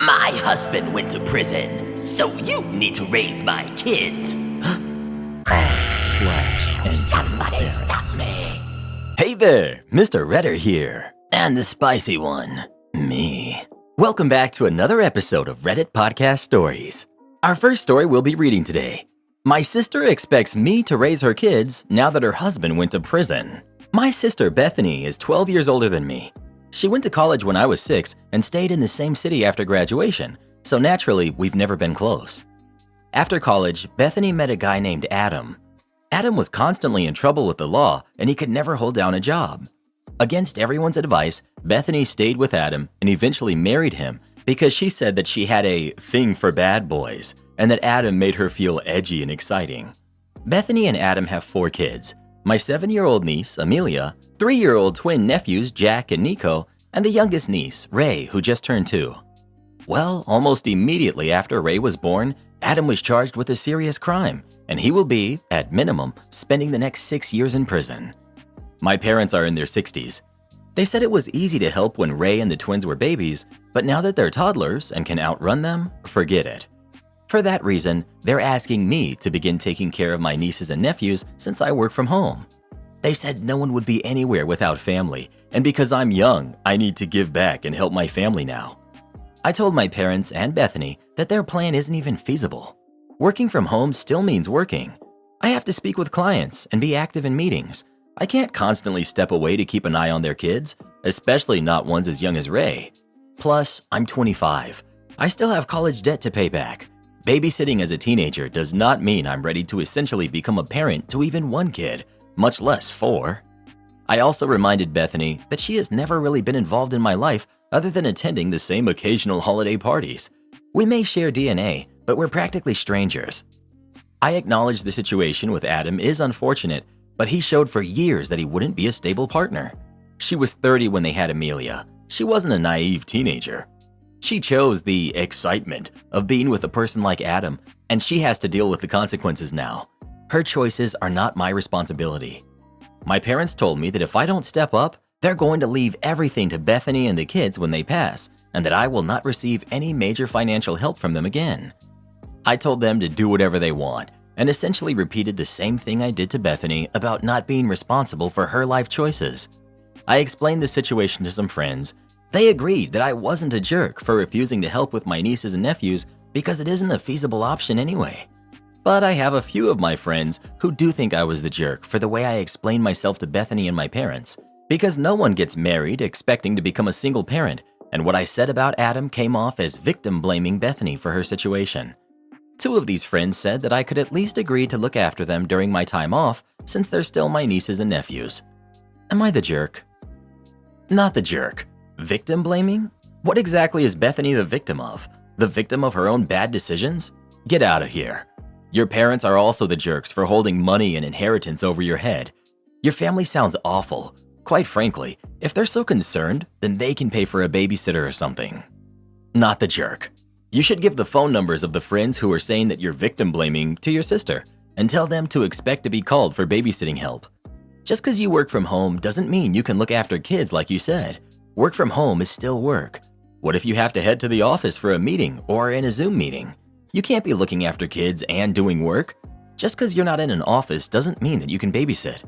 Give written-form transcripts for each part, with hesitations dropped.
My husband went to prison, so you need to raise my kids. Somebody stop me. Hey there, Mr. Redder here. And the spicy one, me. Welcome back to another episode of Reddit Podcast Stories. Our first story we'll be reading today. My sister expects me to raise her kids now that her husband went to prison. My sister Bethany is 12 years older than me. She went to college when I was 6 and stayed in the same city after graduation, so naturally we've never been close. After college, Bethany met a guy named Adam. Adam was constantly in trouble with the law and he could never hold down a job. Against everyone's advice, Bethany stayed with Adam and eventually married him because she said that she had a thing for bad boys and that Adam made her feel edgy and exciting. Bethany and Adam have 4 kids, my 7-year-old niece, Amelia, 3-year-old twin nephews, Jack and Nico, and the youngest niece, Ray, who just turned 2. Well, almost immediately after Ray was born, Adam was charged with a serious crime, and he will be, at minimum, spending the next 6 years in prison. My parents are in their 60s. They said it was easy to help when Ray and the twins were babies, but now that they're toddlers and can outrun them, forget it. For that reason, they're asking me to begin taking care of my nieces and nephews since I work from home. They said no one would be anywhere without family, and because I'm young, I need to give back and help my family now. I told my parents and Bethany that their plan isn't even feasible. Working from home still means working. I have to speak with clients and be active in meetings. I can't constantly step away to keep an eye on their kids, especially not ones as young as Ray. Plus, I'm 25. I still have college debt to pay back. Babysitting as a teenager does not mean I'm ready to essentially become a parent to even 1 kid, much less 4. I also reminded Bethany that she has never really been involved in my life other than attending the same occasional holiday parties. We may share DNA, but we're practically strangers. I acknowledge the situation with Adam is unfortunate, but he showed for years that he wouldn't be a stable partner. She was 30 when they had Amelia. She wasn't a naive teenager. She chose the excitement of being with a person like Adam, and she has to deal with the consequences now. Her choices are not my responsibility. My parents told me that if I don't step up, they're going to leave everything to Bethany and the kids when they pass, and that I will not receive any major financial help from them again. I told them to do whatever they want, and essentially repeated the same thing I did to Bethany about not being responsible for her life choices. I explained the situation to some friends. They agreed that I wasn't a jerk for refusing to help with my nieces and nephews because it isn't a feasible option anyway. But I have a few of my friends who do think I was the jerk for the way I explained myself to Bethany and my parents, because no one gets married expecting to become a single parent, and what I said about Adam came off as victim-blaming Bethany for her situation. 2 of these friends said that I could at least agree to look after them during my time off since they're still my nieces and nephews. Am I the jerk? Not the jerk. Victim-blaming? What exactly is Bethany the victim of? The victim of her own bad decisions? Get out of here. Your parents are also the jerks for holding money and inheritance over your head. Your family sounds awful. Quite frankly, if they're so concerned, then they can pay for a babysitter or something. Not the jerk. You should give the phone numbers of the friends who are saying that you're victim-blaming to your sister and tell them to expect to be called for babysitting help. Just because you work from home doesn't mean you can look after kids like you said. Work from home is still work. What if you have to head to the office for a meeting or in a Zoom meeting? You can't be looking after kids and doing work. Just because you're not in an office doesn't mean that you can babysit.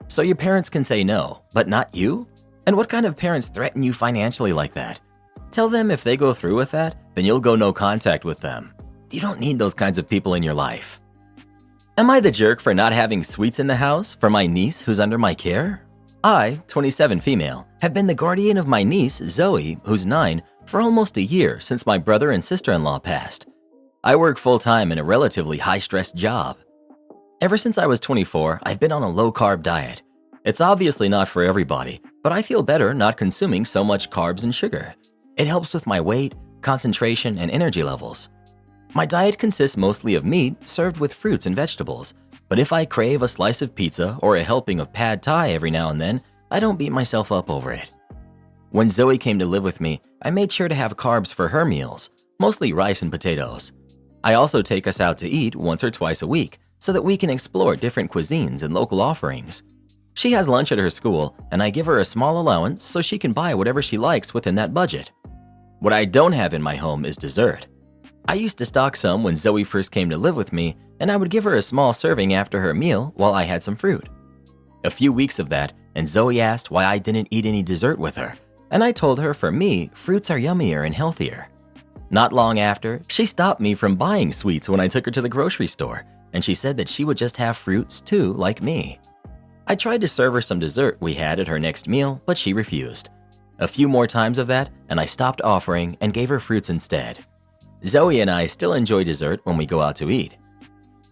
So your parents can say no, but not you? And what kind of parents threaten you financially like that? Tell them if they go through with that, then you'll go no contact with them. You don't need those kinds of people in your life. Am I the jerk for not having sweets in the house for my niece who's under my care? I, 27 female, have been the guardian of my niece, Zoe, who's 9, for almost a year since my brother and sister-in-law passed. I work full-time in a relatively high-stress job. Ever since I was 24, I've been on a low-carb diet. It's obviously not for everybody, but I feel better not consuming so much carbs and sugar. It helps with my weight, concentration, and energy levels. My diet consists mostly of meat served with fruits and vegetables, but if I crave a slice of pizza or a helping of pad thai every now and then, I don't beat myself up over it. When Zoe came to live with me, I made sure to have carbs for her meals, mostly rice and potatoes. I also take us out to eat once or twice a week so that we can explore different cuisines and local offerings. She has lunch at her school, and I give her a small allowance so she can buy whatever she likes within that budget. What I don't have in my home is dessert. I used to stock some when Zoe first came to live with me, and I would give her a small serving after her meal while I had some fruit. A few weeks of that, and Zoe asked why I didn't eat any dessert with her, and I told her for me, fruits are yummier and healthier. Not long after, she stopped me from buying sweets when I took her to the grocery store, and she said that she would just have fruits too, like me. I tried to serve her some dessert we had at her next meal, but she refused. A few more times of that, and I stopped offering and gave her fruits instead. Zoe and I still enjoy dessert when we go out to eat.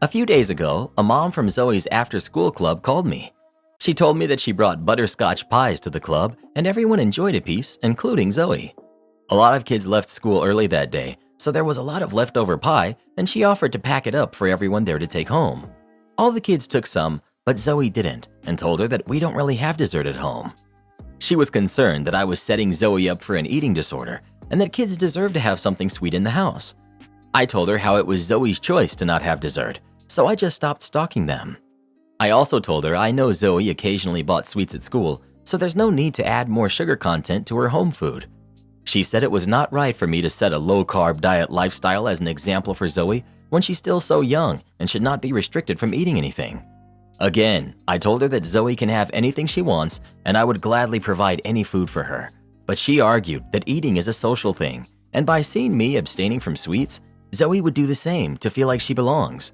A few days ago, a mom from Zoe's after-school club called me. She told me that she brought butterscotch pies to the club and everyone enjoyed a piece, including Zoe. A lot of kids left school early that day, so there was a lot of leftover pie and she offered to pack it up for everyone there to take home. All the kids took some, but Zoe didn't and told her that we don't really have dessert at home. She was concerned that I was setting Zoe up for an eating disorder and that kids deserve to have something sweet in the house. I told her how it was Zoe's choice to not have dessert, so I just stopped stocking them. I also told her I know Zoe occasionally bought sweets at school, so there's no need to add more sugar content to her home food. She said it was not right for me to set a low-carb diet lifestyle as an example for Zoe when she's still so young and should not be restricted from eating anything. Again, I told her that Zoe can have anything she wants and I would gladly provide any food for her. But she argued that eating is a social thing, and by seeing me abstaining from sweets, Zoe would do the same to feel like she belongs.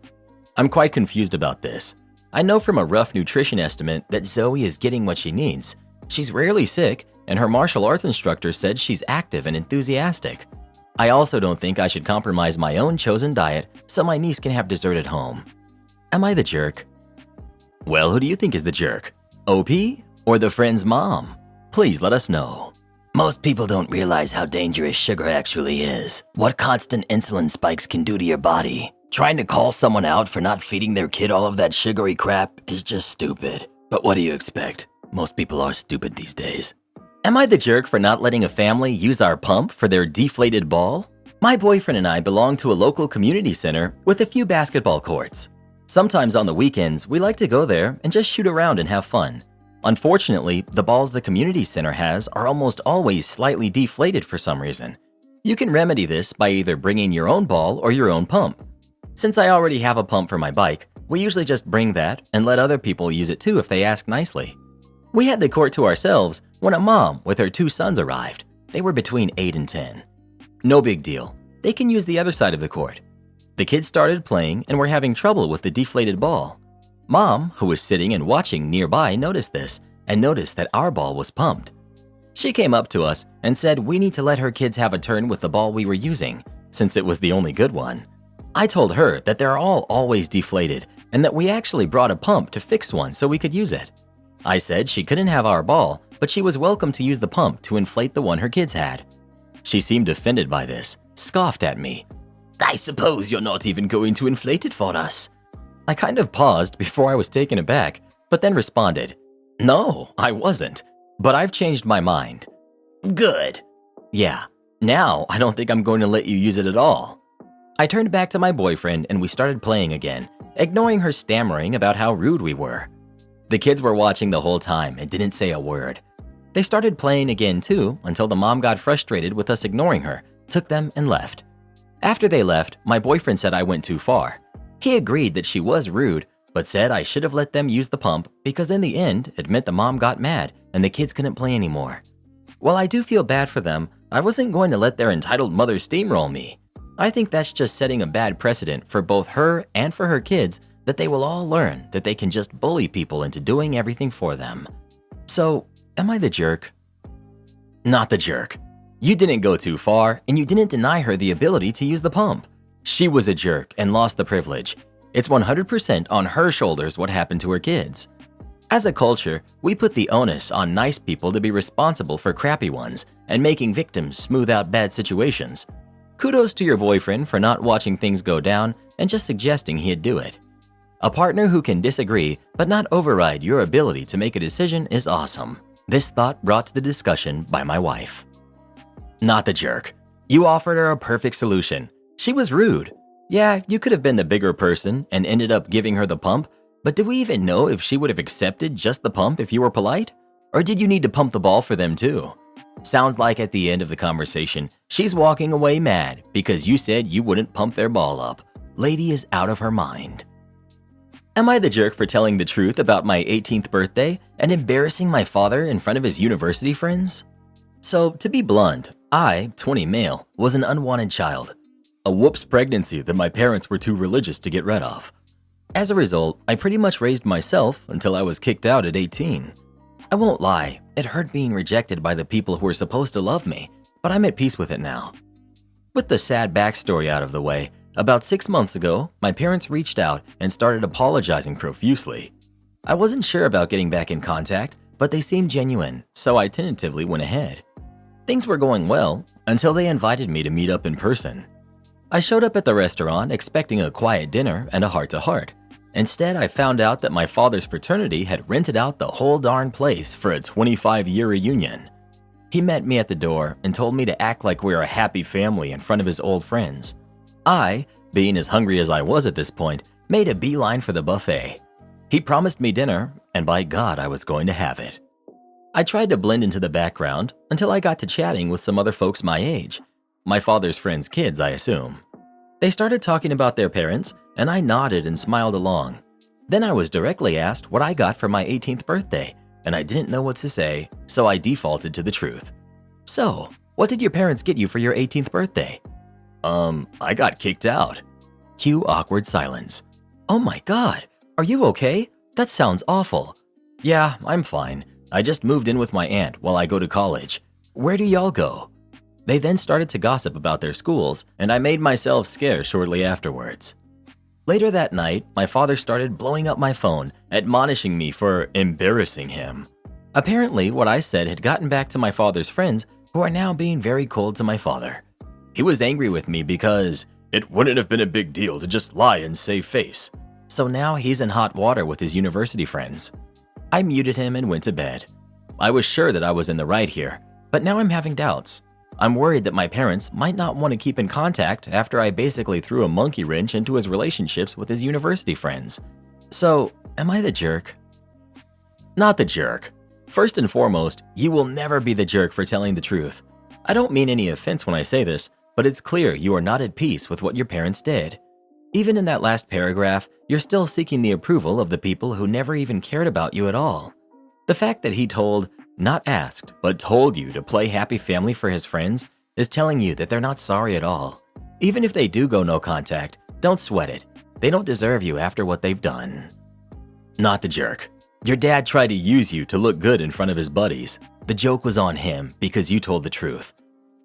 I'm quite confused about this. I know from a rough nutrition estimate that Zoe is getting what she needs. She's rarely sick, and her martial arts instructor said she's active and enthusiastic. I also don't think I should compromise my own chosen diet so my niece can have dessert at home. Am I the jerk? Well, who do you think is the jerk? OP or the friend's mom? Please let us know. Most people don't realize how dangerous sugar actually is. What constant insulin spikes can do to your body. Trying to call someone out for not feeding their kid all of that sugary crap is just stupid. But what do you expect? Most people are stupid these days. Am I the jerk for not letting a family use our pump for their deflated ball? My boyfriend and I belong to a local community center with a few basketball courts. Sometimes on the weekends, we like to go there and just shoot around and have fun. Unfortunately, the balls the community center has are almost always slightly deflated for some reason. You can remedy this by either bringing your own ball or your own pump. Since I already have a pump for my bike, we usually just bring that and let other people use it too if they ask nicely. We had the court to ourselves when a mom with her 2 sons arrived. They were between 8 and 10. No big deal. They can use the other side of the court. The kids started playing and were having trouble with the deflated ball. Mom, who was sitting and watching nearby, noticed this and noticed that our ball was pumped. She came up to us and said we need to let her kids have a turn with the ball we were using, since it was the only good one. I told her that they're all always deflated and that we actually brought a pump to fix one so we could use it. I said she couldn't have our ball, but she was welcome to use the pump to inflate the one her kids had. She seemed offended by this, scoffed at me. I suppose you're not even going to inflate it for us. I kind of paused before I was taken aback, but then responded, No, I wasn't, but I've changed my mind. Good. Yeah, now I don't think I'm going to let you use it at all. I turned back to my boyfriend and we started playing again, ignoring her stammering about how rude we were. The kids were watching the whole time and didn't say a word. They started playing again too until the mom got frustrated with us ignoring her, took them and left. After they left, my boyfriend said I went too far. He agreed that she was rude, but said I should have let them use the pump because in the end, it meant the mom got mad and the kids couldn't play anymore. While I do feel bad for them, I wasn't going to let their entitled mother steamroll me. I think that's just setting a bad precedent for both her and for her kids that they will all learn that they can just bully people into doing everything for them. So, am I the jerk? Not the jerk. You didn't go too far and you didn't deny her the ability to use the pump. She was a jerk and lost the privilege. It's 100% on her shoulders what happened to her kids. As a culture, we put the onus on nice people to be responsible for crappy ones and making victims smooth out bad situations. Kudos to your boyfriend for not watching things go down and just suggesting he'd do it. A partner who can disagree but not override your ability to make a decision is awesome. This thought brought to the discussion by my wife. Not the jerk. You offered her a perfect solution. She was rude. Yeah, you could have been the bigger person and ended up giving her the pump, but do we even know if she would have accepted just the pump if you were polite? Or did you need to pump the ball for them too? Sounds like at the end of the conversation, she's walking away mad because you said you wouldn't pump their ball up. Lady is out of her mind. Am I the jerk for telling the truth about my 18th birthday and embarrassing my father in front of his university friends? So, to be blunt, I, 20 male, was an unwanted child. A whoops pregnancy that my parents were too religious to get rid of. As a result, I pretty much raised myself until I was kicked out at 18. I won't lie, it hurt being rejected by the people who were supposed to love me, but I'm at peace with it now. With the sad backstory out of the way, about 6 months ago, my parents reached out and started apologizing profusely. I wasn't sure about getting back in contact, but they seemed genuine, so I tentatively went ahead. Things were going well until they invited me to meet up in person. I showed up at the restaurant expecting a quiet dinner and a heart-to-heart. Instead, I found out that my father's fraternity had rented out the whole darn place for a 25-year reunion. He met me at the door and told me to act like we were a happy family in front of his old friends. I, being as hungry as I was at this point, made a beeline for the buffet. He promised me dinner, and by God, I was going to have it. I tried to blend into the background until I got to chatting with some other folks my age. My father's friends' kids, I assume. They started talking about their parents, and I nodded and smiled along. Then I was directly asked what I got for my 18th birthday, and I didn't know what to say, so I defaulted to the truth. So, what did your parents get you for your 18th birthday? I got kicked out. Cue awkward silence. Oh my God, are you okay? That sounds awful. Yeah, I'm fine. I just moved in with my aunt while I go to college. Where do y'all go? They then started to gossip about their schools, and I made myself scarce shortly afterwards. Later that night, my father started blowing up my phone, admonishing me for embarrassing him. Apparently, what I said had gotten back to my father's friends, who are now being very cold to my father. He was angry with me because it wouldn't have been a big deal to just lie and save face. So now he's in hot water with his university friends. I muted him and went to bed. I was sure that I was in the right here, but now I'm having doubts. I'm worried that my parents might not want to keep in contact after I basically threw a monkey wrench into his relationships with his university friends. So, am I the jerk? Not the jerk. First and foremost, you will never be the jerk for telling the truth. I don't mean any offense when I say this, but it's clear you are not at peace with what your parents did. Even in that last paragraph, you're still seeking the approval of the people who never even cared about you at all. The fact that he told, not asked, but told you to play happy family for his friends is telling you that they're not sorry at all. Even if they do go no contact, don't sweat it. They don't deserve you after what they've done. Not the jerk. Your dad tried to use you to look good in front of his buddies. The joke was on him because you told the truth.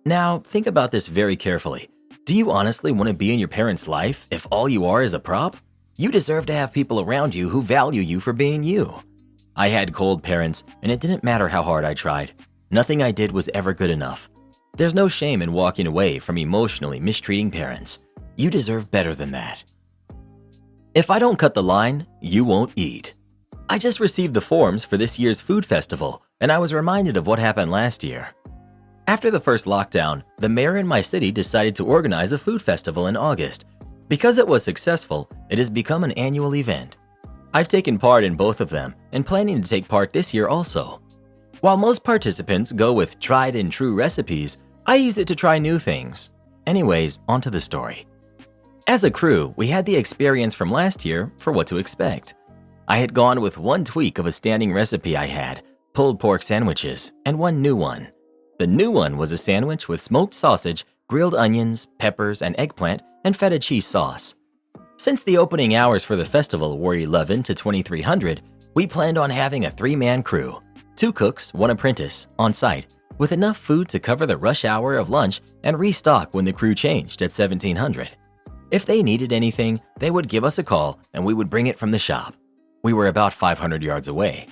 Now, think about this very carefully. Do you honestly want to be in your parents' life if all you are is a prop? You deserve to have people around you who value you for being you. I had cold parents, and it didn't matter how hard I tried. Nothing I did was ever good enough. There's no shame in walking away from emotionally mistreating parents. You deserve better than that. If I don't cut the line, you won't eat. I just received the forms for this year's food festival, and I was reminded of what happened last year. After the first lockdown, the mayor in my city decided to organize a food festival in August. Because it was successful, it has become an annual event. I've taken part in both of them and planning to take part this year also. While most participants go with tried and true recipes, I use it to try new things. Anyways, onto the story. As a crew, we had the experience from last year for what to expect. I had gone with one tweak of a standing recipe I had, pulled pork sandwiches, and one new one. The new one was a sandwich with smoked sausage, grilled onions, peppers, and eggplant, and feta cheese sauce. Since the opening hours for the festival were 11 to 2300, we planned on having a 3-man crew, 2 cooks, 1 apprentice, on site, with enough food to cover the rush hour of lunch and restock when the crew changed at 1700. If they needed anything, they would give us a call and we would bring it from the shop. We were about 500 yards away.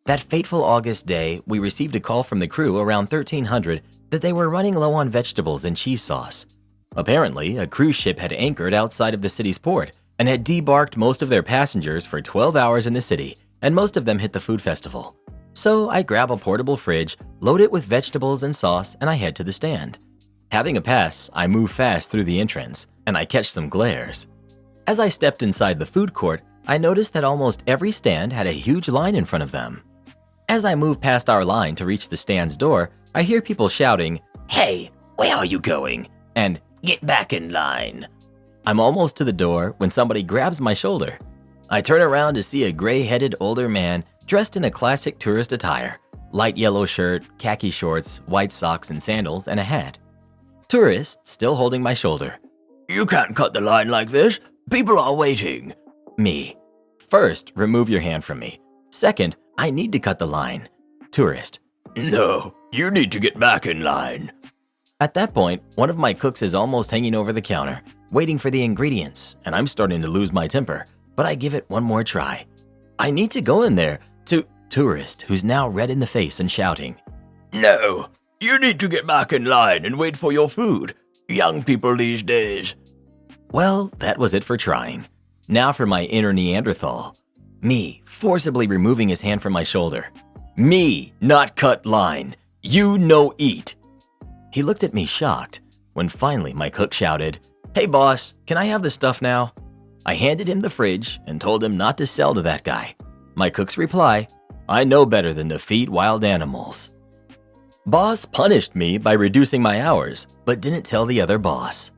That fateful August day, we received a call from the crew around 1300 that they were running low on vegetables and cheese sauce. Apparently, a cruise ship had anchored outside of the city's port and had debarked most of their passengers for 12 hours in the city, and most of them hit the food festival. So I grab a portable fridge, load it with vegetables and sauce, and I head to the stand. Having a pass, I move fast through the entrance, and I catch some glares. As I stepped inside the food court, I noticed that almost every stand had a huge line in front of them. As I moved past our line to reach the stand's door, I hear people shouting, "Hey, where are you going?" and "Get back in line." I'm almost to the door when somebody grabs my shoulder. I turn around to see a gray-headed older man dressed in a classic tourist attire, light yellow shirt, khaki shorts, white socks and sandals, and a hat. Tourist still holding my shoulder. "You can't cut the line like this. People are waiting." Me. "First, remove your hand from me. Second, I need to cut the line." Tourist. "No, you need to get back in line." At that point, one of my cooks is almost hanging over the counter, waiting for the ingredients, and I'm starting to lose my temper, but I give it one more try. I need to go in there to tourist, who's now red in the face and shouting, "No, you need to get back in line and wait for your food. Young people these days." Well, that was it for trying. Now for my inner Neanderthal. Me, forcibly removing his hand from my shoulder. "Me, not cut line. You no eat." He looked at me shocked, when finally my cook shouted, "Hey boss, can I have the stuff now?" I handed him the fridge and told him not to sell to that guy. My cook's reply, "I know better than to feed wild animals." Boss punished me by reducing my hours, but didn't tell the other boss.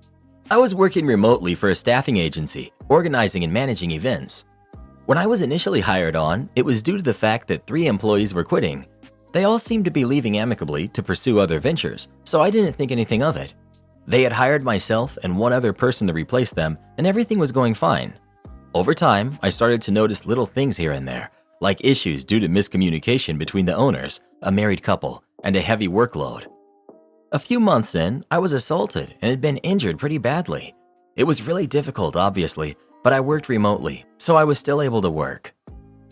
I was working remotely for a staffing agency, organizing and managing events. When I was initially hired on, it was due to the fact that 3 employees were quitting. They all seemed to be leaving amicably to pursue other ventures, so I didn't think anything of it. They had hired myself and one other person to replace them, and everything was going fine. Over time, I started to notice little things here and there, like issues due to miscommunication between the owners, a married couple, and a heavy workload. A few months in, I was assaulted and had been injured pretty badly. It was really difficult, obviously, but I worked remotely, so I was still able to work.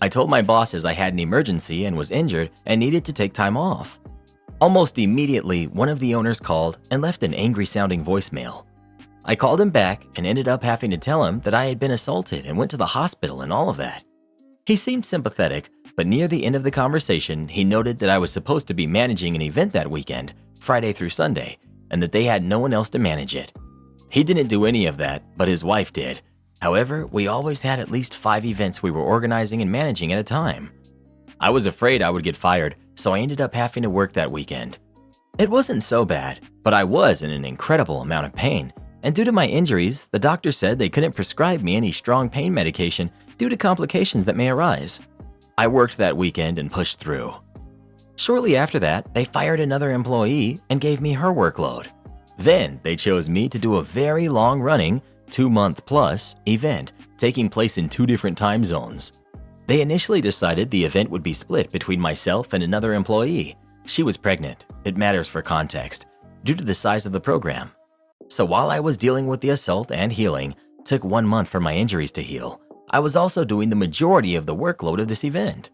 I told my bosses I had an emergency and was injured and needed to take time off. Almost immediately, one of the owners called and left an angry-sounding voicemail. I called him back and ended up having to tell him that I had been assaulted and went to the hospital and all of that. He seemed sympathetic, but near the end of the conversation, he noted that I was supposed to be managing an event that weekend, Friday through Sunday, and that they had no one else to manage it. He didn't do any of that, but his wife did. However, we always had at least 5 events we were organizing and managing at a time. I was afraid I would get fired, so I ended up having to work that weekend. It wasn't so bad, but I was in an incredible amount of pain, and due to my injuries, the doctor said they couldn't prescribe me any strong pain medication due to complications that may arise. I worked that weekend and pushed through. Shortly after that, they fired another employee and gave me her workload. Then they chose me to do a very long-running, 2-month-plus event taking place in 2 different time zones. They initially decided the event would be split between myself and another employee. She was pregnant, it matters for context, due to the size of the program. So while I was dealing with the assault and healing, took 1 month for my injuries to heal, I was also doing the majority of the workload of this event.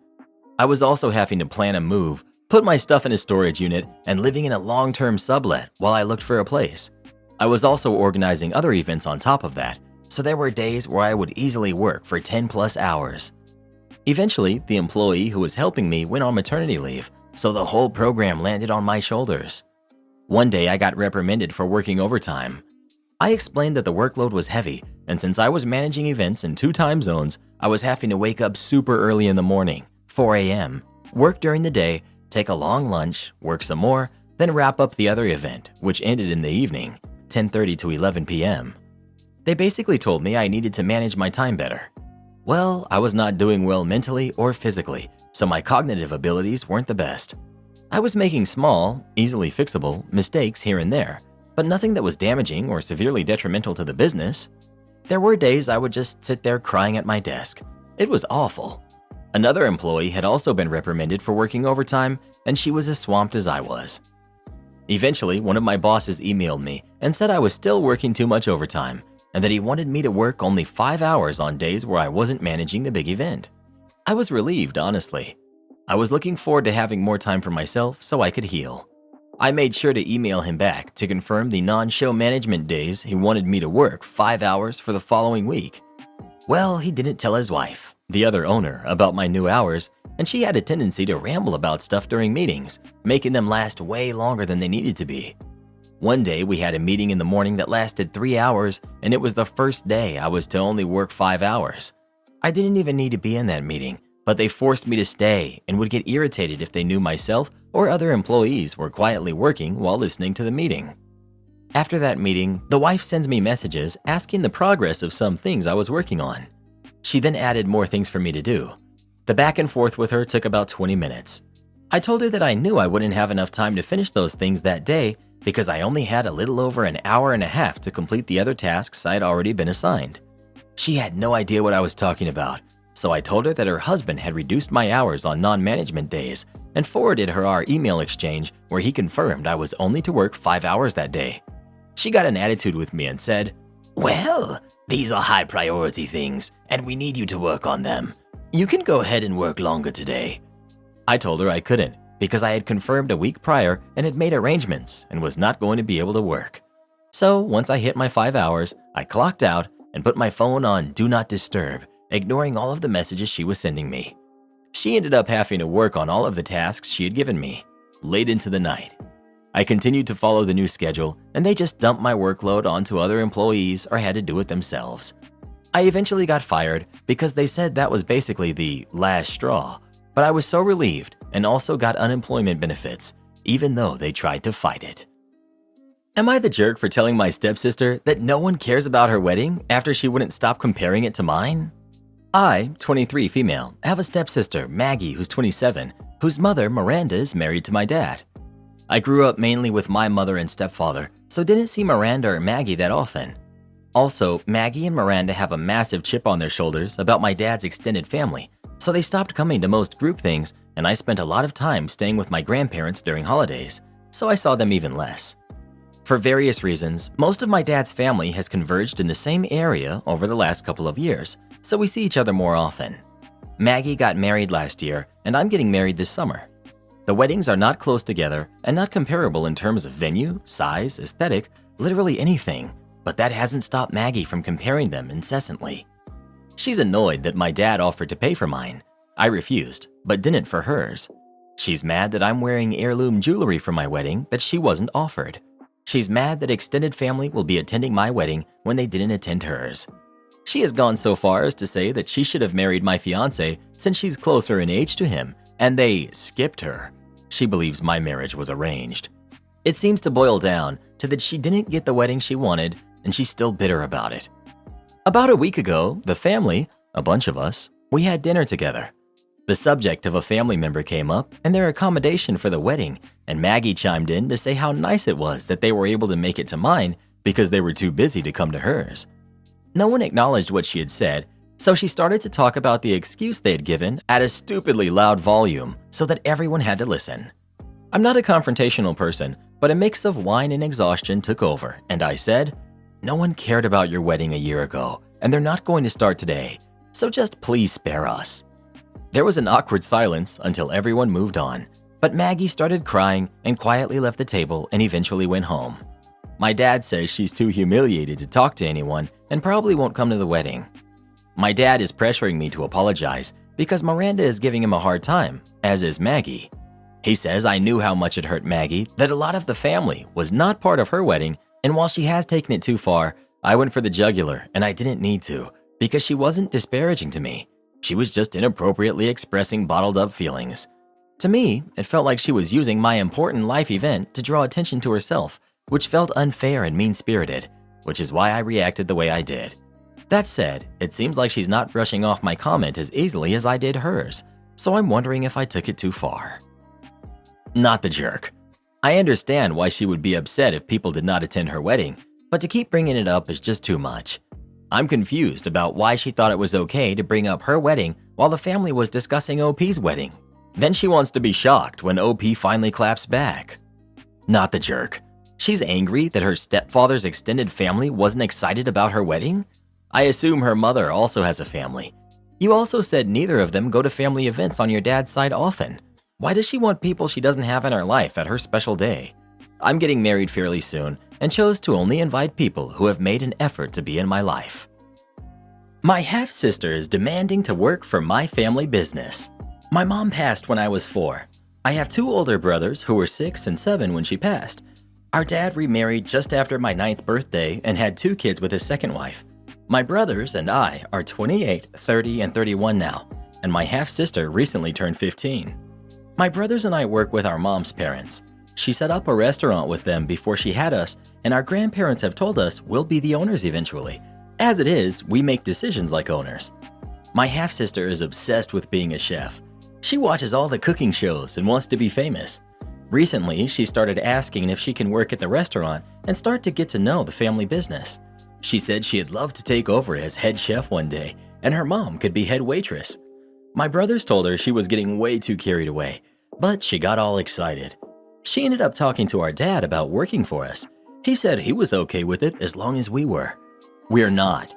I was also having to plan a move, put my stuff in a storage unit, and living in a long-term sublet while I looked for a place. I was also organizing other events on top of that, so there were days where I would easily work for 10+ hours. Eventually, the employee who was helping me went on maternity leave, so the whole program landed on my shoulders. One day I got reprimanded for working overtime. I explained that the workload was heavy, and since I was managing events in 2 time zones, I was having to wake up super early in the morning, 4 a.m., work during the day, take a long lunch, work some more, then wrap up the other event, which ended in the evening, 10:30 to 11 p.m. They basically told me I needed to manage my time better. Well, I was not doing well mentally or physically, so my cognitive abilities weren't the best. I was making small, easily fixable mistakes here and there, but nothing that was damaging or severely detrimental to the business. There were days I would just sit there crying at my desk. It was awful. Another employee had also been reprimanded for working overtime, and she was as swamped as I was. Eventually, one of my bosses emailed me and said I was still working too much overtime, and that he wanted me to work only 5 hours on days where I wasn't managing the big event. I was relieved, honestly. I was looking forward to having more time for myself so I could heal. I made sure to email him back to confirm the non-show management days he wanted me to work 5 hours for the following week. Well, he didn't tell his wife, the other owner, about my new hours, and she had a tendency to ramble about stuff during meetings, making them last way longer than they needed to be. One day we had a meeting in the morning that lasted 3 hours, and it was the first day I was to only work 5 hours. I didn't even need to be in that meeting, but they forced me to stay and would get irritated if they knew myself or other employees were quietly working while listening to the meeting. After that meeting, the wife sends me messages asking the progress of some things I was working on. She then added more things for me to do. The back and forth with her took about 20 minutes. I told her that I knew I wouldn't have enough time to finish those things that day because I only had a little over an hour and a half to complete the other tasks I'd already been assigned. She had no idea what I was talking about, so I told her that her husband had reduced my hours on non-management days and forwarded her our email exchange where he confirmed I was only to work 5 hours that day. She got an attitude with me and said, "Well, these are high priority things and we need you to work on them. You can go ahead and work longer today." I told her I couldn't because I had confirmed a week prior and had made arrangements and was not going to be able to work. So once I hit my 5 hours, I clocked out and put my phone on Do Not Disturb, ignoring all of the messages she was sending me. She ended up having to work on all of the tasks she had given me, late into the night. I continued to follow the new schedule, and they just dumped my workload onto other employees or had to do it themselves. I eventually got fired because they said that was basically the last straw, but I was so relieved and also got unemployment benefits, even though they tried to fight it. Am I the jerk for telling my stepsister that no one cares about her wedding after she wouldn't stop comparing it to mine? I, 23 female, have a stepsister, Maggie, who's 27, whose mother, Miranda, is married to my dad. I grew up mainly with my mother and stepfather, so didn't see Miranda or Maggie that often. Also, Maggie and Miranda have a massive chip on their shoulders about my dad's extended family, so they stopped coming to most group things, and I spent a lot of time staying with my grandparents during holidays, so I saw them even less. For various reasons, most of my dad's family has converged in the same area over the last couple of years, so we see each other more often. Maggie got married last year, and I'm getting married this summer. The weddings are not close together and not comparable in terms of venue, size, aesthetic, literally anything, but that hasn't stopped Maggie from comparing them incessantly. She's annoyed that my dad offered to pay for mine. I refused, but didn't for hers. She's mad that I'm wearing heirloom jewelry for my wedding that she wasn't offered. She's mad that extended family will be attending my wedding when they didn't attend hers. She has gone so far as to say that she should have married my fiancé since she's closer in age to him, and they skipped her. She believes my marriage was arranged. It seems to boil down to that she didn't get the wedding she wanted, and she's still bitter about it. About a week ago, the family, a bunch of us, we had dinner together. The subject of a family member came up and their accommodation for the wedding, and Maggie chimed in to say how nice it was that they were able to make it to mine because they were too busy to come to hers. No one acknowledged what she had said, so she started to talk about the excuse they had given at a stupidly loud volume so that everyone had to listen. I'm not a confrontational person, but a mix of wine and exhaustion took over, and I said, "No one cared about your wedding a year ago, and they're not going to start today, so just please spare us." There was an awkward silence until everyone moved on, but Maggie started crying and quietly left the table and eventually went home. My dad says she's too humiliated to talk to anyone and probably won't come to the wedding. My dad is pressuring me to apologize because Miranda is giving him a hard time, as is Maggie. He says I knew how much it hurt Maggie that a lot of the family was not part of her wedding, and while she has taken it too far, I went for the jugular and I didn't need to because she wasn't disparaging to me. She was just inappropriately expressing bottled up feelings. To me, it felt like she was using my important life event to draw attention to herself, which felt unfair and mean-spirited, which is why I reacted the way I did. That said, it seems like she's not brushing off my comment as easily as I did hers, so I'm wondering if I took it too far. Not the jerk. I understand why she would be upset if people did not attend her wedding, but to keep bringing it up is just too much. I'm confused about why she thought it was okay to bring up her wedding while the family was discussing OP's wedding. Then she wants to be shocked when OP finally claps back. Not the jerk. She's angry that her stepfather's extended family wasn't excited about her wedding? I assume her mother also has a family. You also said neither of them go to family events on your dad's side often. Why does she want people she doesn't have in her life at her special day? I'm getting married fairly soon and chose to only invite people who have made an effort to be in my life. My half-sister is demanding to work for my family business. My mom passed when I was 4. I have 2 older brothers who were 6 and 7 when she passed. Our dad remarried just after my 9th birthday and had 2 kids with his second wife. My brothers and I are 28, 30, and 31 now, and my half-sister recently turned 15. My brothers and I work with our mom's parents. She set up a restaurant with them before she had us, and our grandparents have told us we'll be the owners eventually. As it is, we make decisions like owners. My half-sister is obsessed with being a chef. She watches all the cooking shows and wants to be famous. Recently, she started asking if she can work at the restaurant and start to get to know the family business. She said she'd love to take over as head chef one day, and her mom could be head waitress. My brothers told her she was getting way too carried away, but she got all excited. She ended up talking to our dad about working for us. He said he was okay with it as long as we were. We're not.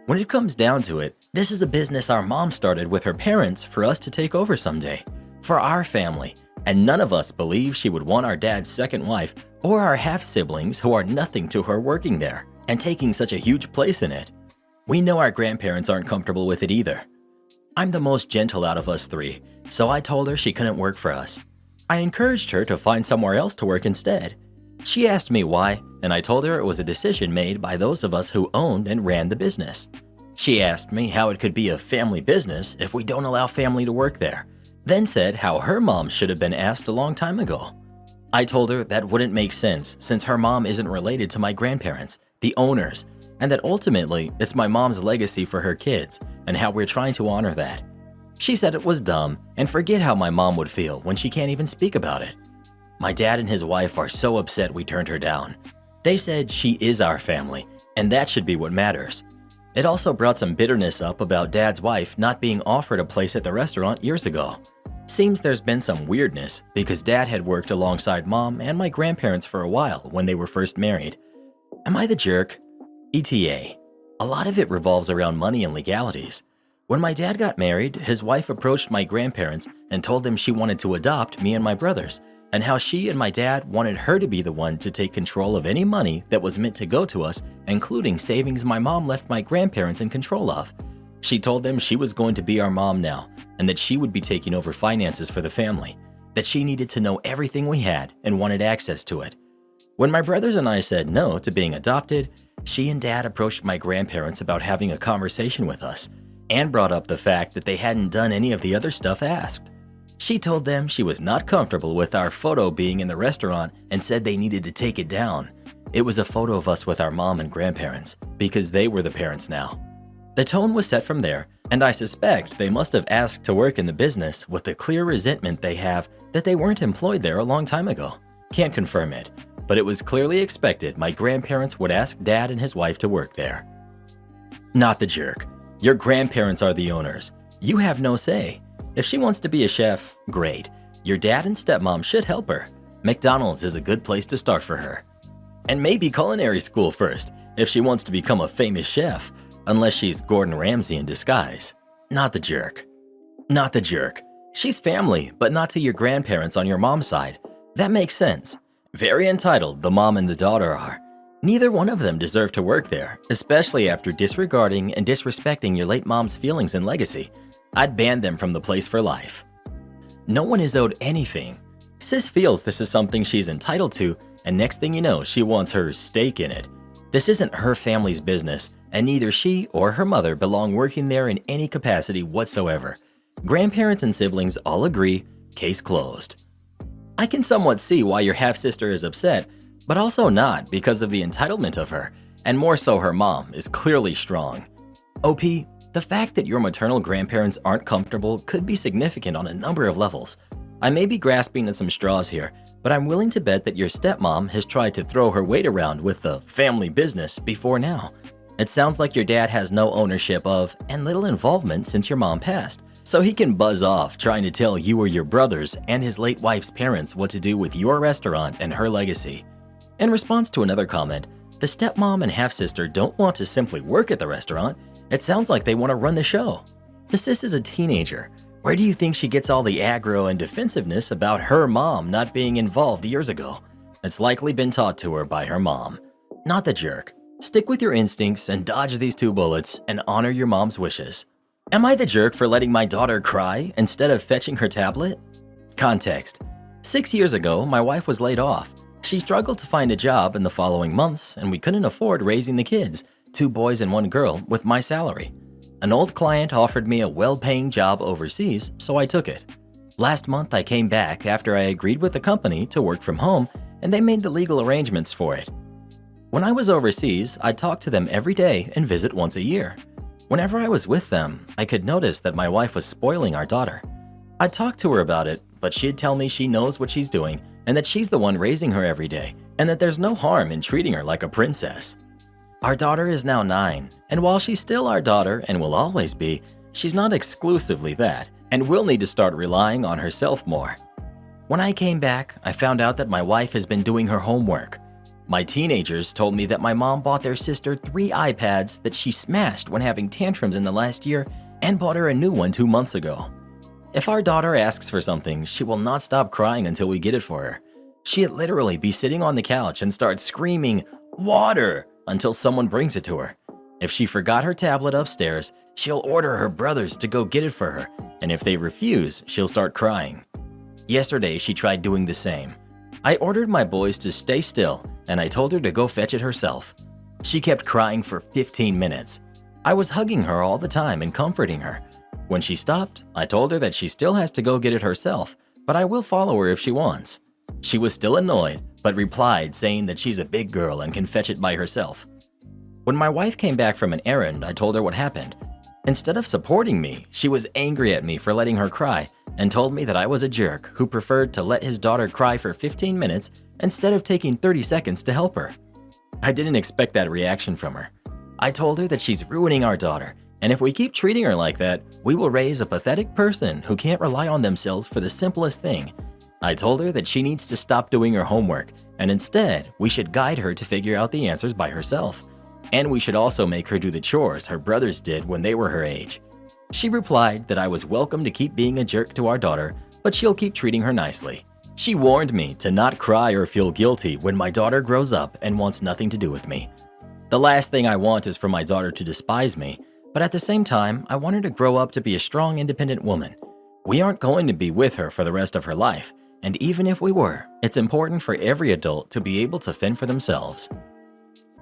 When it comes down to it, this is a business our mom started with her parents for us to take over someday, for our family, and none of us believe she would want our dad's second wife or our half-siblings who are nothing to her working there and taking such a huge place in it. We know our grandparents aren't comfortable with it either. I'm the most gentle out of us three, so I told her she couldn't work for us. I encouraged her to find somewhere else to work instead. She asked me why, and I told her it was a decision made by those of us who owned and ran the business. She asked me how it could be a family business if we don't allow family to work there, then said how her mom should have been asked a long time ago. I told her that wouldn't make sense since her mom isn't related to my grandparents, the owners, and that ultimately it's my mom's legacy for her kids and how we're trying to honor that. She said it was dumb and forget how my mom would feel when she can't even speak about it. My dad and his wife are so upset we turned her down. They said she is our family, and that should be what matters. It also brought some bitterness up about Dad's wife not being offered a place at the restaurant years ago. Seems there's been some weirdness because Dad had worked alongside Mom and my grandparents for a while when they were first married. Am I the jerk? ETA. A lot of it revolves around money and legalities. When my dad got married, his wife approached my grandparents and told them she wanted to adopt me and my brothers, and how she and my dad wanted her to be the one to take control of any money that was meant to go to us, including savings my mom left my grandparents in control of. She told them she was going to be our mom now, and that she would be taking over finances for the family, that she needed to know everything we had and wanted access to it. When my brothers and I said no to being adopted, she and Dad approached my grandparents about having a conversation with us, and brought up the fact that they hadn't done any of the other stuff asked. She told them she was not comfortable with our photo being in the restaurant and said they needed to take it down. It was a photo of us with our mom and grandparents, because they were the parents now. The tone was set from there, and I suspect they must have asked to work in the business with the clear resentment they have that they weren't employed there a long time ago. Can't confirm it, but it was clearly expected my grandparents would ask Dad and his wife to work there. Not the jerk. Your grandparents are the owners. You have no say. If she wants to be a chef, great. Your dad and stepmom should help her. McDonald's is a good place to start for her. And maybe culinary school first, if she wants to become a famous chef, unless she's Gordon Ramsay in disguise. Not the jerk. Not the jerk. She's family, but not to your grandparents on your mom's side. That makes sense. Very entitled, the mom and the daughter are. Neither one of them deserve to work there, especially after disregarding and disrespecting your late mom's feelings and legacy. I'd ban them from the place for life. No one is owed anything. Sis feels this is something she's entitled to, and next thing you know, she wants her stake in it. This isn't her family's business, and neither she or her mother belong working there in any capacity whatsoever. Grandparents and siblings all agree, case closed. I can somewhat see why your half-sister is upset, but also not because of the entitlement of her, and more so her mom is clearly strong. OP, the fact that your maternal grandparents aren't comfortable could be significant on a number of levels. I may be grasping at some straws here, but I'm willing to bet that your stepmom has tried to throw her weight around with the family business before now. It sounds like your dad has no ownership of and little involvement since your mom passed, so he can buzz off trying to tell you or your brothers and his late wife's parents what to do with your restaurant and her legacy. In response to another comment, the stepmom and half-sister don't want to simply work at the restaurant. It sounds like they want to run the show. The sis is a teenager. Where do you think she gets all the aggro and defensiveness about her mom not being involved years ago? It's likely been taught to her by her mom. Not the jerk. Stick with your instincts and dodge these 2 bullets and honor your mom's wishes. Am I the jerk for letting my daughter cry instead of fetching her tablet? Context. 6 years ago, my wife was laid off. She struggled to find a job in the following months, and we couldn't afford raising the kids, 2 boys and 1 girl, with my salary. An old client offered me a well-paying job overseas, so I took it. Last month I came back after I agreed with the company to work from home and they made the legal arrangements for it. When I was overseas, I talked to them every day and visit once a year. Whenever I was with them, I could notice that my wife was spoiling our daughter. I talked to her about it, but she'd tell me she knows what she's doing and that she's the one raising her every day and that there's no harm in treating her like a princess. Our daughter is now 9, and while she's still our daughter and will always be, she's not exclusively that and will need to start relying on herself more. When I came back, I found out that my wife has been doing her homework. My teenagers told me that my mom bought their sister 3 iPads that she smashed when having tantrums in the last year and bought her a new one 2 months ago. If our daughter asks for something, she will not stop crying until we get it for her. She'd literally be sitting on the couch and start screaming, "Water!" until someone brings it to her. If she forgot her tablet upstairs, she'll order her brothers to go get it for her, and if they refuse, she'll start crying. Yesterday, she tried doing the same. I ordered my boys to stay still, and I told her to go fetch it herself. She kept crying for 15 minutes. I was hugging her all the time and comforting her. When she stopped, I told her that she still has to go get it herself, but I will follow her if she wants. She was still annoyed, but replied saying that she's a big girl and can fetch it by herself. When my wife came back from an errand, I told her what happened. Instead of supporting me, she was angry at me for letting her cry and told me that I was a jerk who preferred to let his daughter cry for 15 minutes instead of taking 30 seconds to help her. I didn't expect that reaction from her. I told her that she's ruining our daughter, and if we keep treating her like that, we will raise a pathetic person who can't rely on themselves for the simplest thing. I told her that she needs to stop doing her homework, and instead, we should guide her to figure out the answers by herself. And we should also make her do the chores her brothers did when they were her age. She replied that I was welcome to keep being a jerk to our daughter, but she'll keep treating her nicely. She warned me to not cry or feel guilty when my daughter grows up and wants nothing to do with me. The last thing I want is for my daughter to despise me, but at the same time, I want her to grow up to be a strong, independent woman. We aren't going to be with her for the rest of her life, and even if we were, it's important for every adult to be able to fend for themselves.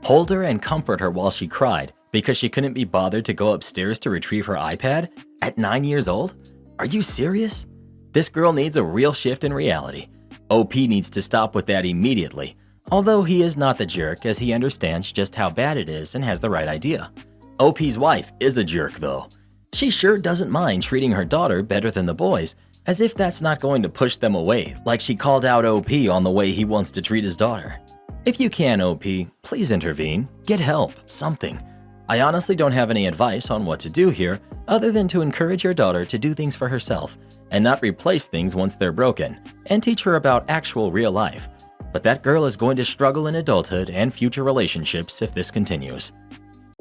Hold her and comfort her while she cried because she couldn't be bothered to go upstairs to retrieve her iPad at 9 years old? Are you serious? This girl needs a real shift in reality. OP needs to stop with that immediately, although he is not the jerk as he understands just how bad it is and has the right idea. OP's wife is a jerk though. She sure doesn't mind treating her daughter better than the boys, as if that's not going to push them away, like she called out OP on the way he wants to treat his daughter. If you can, OP, please intervene, get help, something. I honestly don't have any advice on what to do here, other than to encourage your daughter to do things for herself and not replace things once they're broken, and teach her about actual real life. But that girl is going to struggle in adulthood and future relationships if this continues.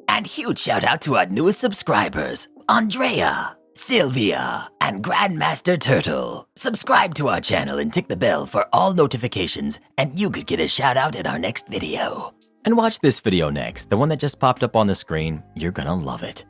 And huge shout out to our newest subscribers, Andrea, Sylvia, and Grandmaster Turtle. Subscribe to our channel and tick the bell for all notifications, and you could get a shout out in our next video. And watch this video next, the one that just popped up on the screen. You're gonna love it.